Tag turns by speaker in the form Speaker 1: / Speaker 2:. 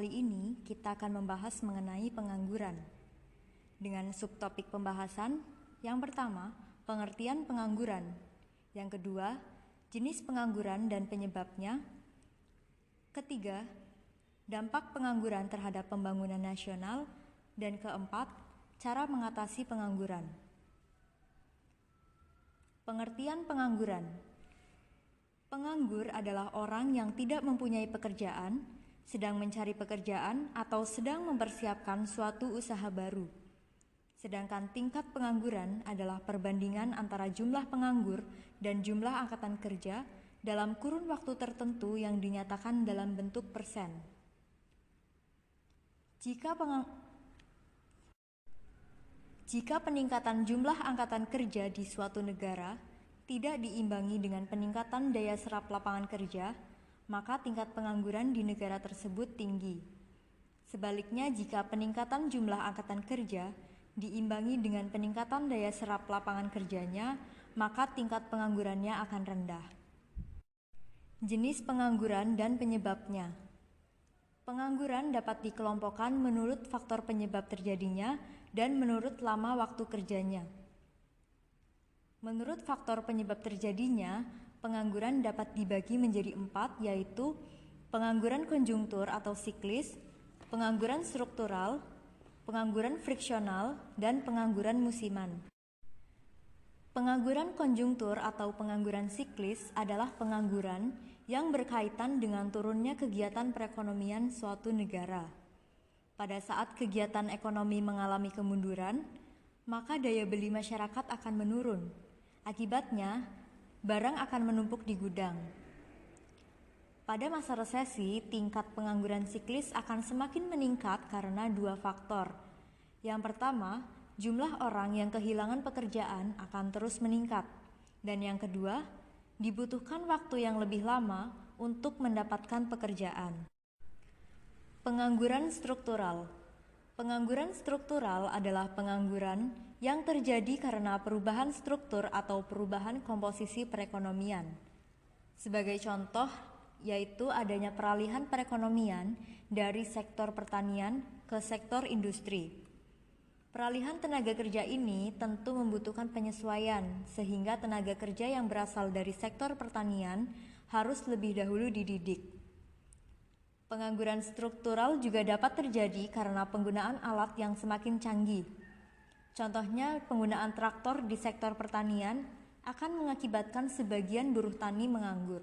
Speaker 1: Kali ini kita akan membahas mengenai pengangguran. Dengan subtopik pembahasan, yang pertama, pengertian pengangguran. Yang kedua, jenis pengangguran dan penyebabnya. Ketiga, dampak pengangguran terhadap pembangunan nasional. Dan keempat, cara mengatasi pengangguran. Pengertian pengangguran. Penganggur adalah orang yang tidak mempunyai pekerjaan, sedang mencari pekerjaan, atau sedang mempersiapkan suatu usaha baru. Sedangkan tingkat pengangguran adalah perbandingan antara jumlah penganggur dan jumlah angkatan kerja dalam kurun waktu tertentu yang dinyatakan dalam bentuk persen. Jika peningkatan jumlah angkatan kerja di suatu negara tidak diimbangi dengan peningkatan daya serap lapangan kerja, maka tingkat pengangguran di negara tersebut tinggi. Sebaliknya, jika peningkatan jumlah angkatan kerja diimbangi dengan peningkatan daya serap lapangan kerjanya, maka tingkat penganggurannya akan rendah. Jenis pengangguran dan penyebabnya. Pengangguran dapat dikelompokkan menurut faktor penyebab terjadinya dan menurut lama waktu kerjanya. Menurut faktor penyebab terjadinya, pengangguran dapat dibagi menjadi 4, yaitu pengangguran konjungtur atau siklis, pengangguran struktural, pengangguran friksional, dan pengangguran musiman. Pengangguran konjungtur atau pengangguran siklis adalah pengangguran yang berkaitan dengan turunnya kegiatan perekonomian suatu negara. Pada saat kegiatan ekonomi mengalami kemunduran, maka daya beli masyarakat akan menurun. Akibatnya, barang akan menumpuk di gudang. Pada masa resesi, tingkat pengangguran siklis akan semakin meningkat karena 2 faktor. Yang pertama, jumlah orang yang kehilangan pekerjaan akan terus meningkat. Dan yang kedua, dibutuhkan waktu yang lebih lama untuk mendapatkan pekerjaan. Pengangguran struktural. Pengangguran struktural adalah pengangguran yang terjadi karena perubahan struktur atau perubahan komposisi perekonomian. Sebagai contoh, yaitu adanya peralihan perekonomian dari sektor pertanian ke sektor industri. Peralihan tenaga kerja ini tentu membutuhkan penyesuaian, sehingga tenaga kerja yang berasal dari sektor pertanian harus lebih dahulu dididik. Pengangguran struktural juga dapat terjadi karena penggunaan alat yang semakin canggih. Contohnya, penggunaan traktor di sektor pertanian akan mengakibatkan sebagian buruh tani menganggur.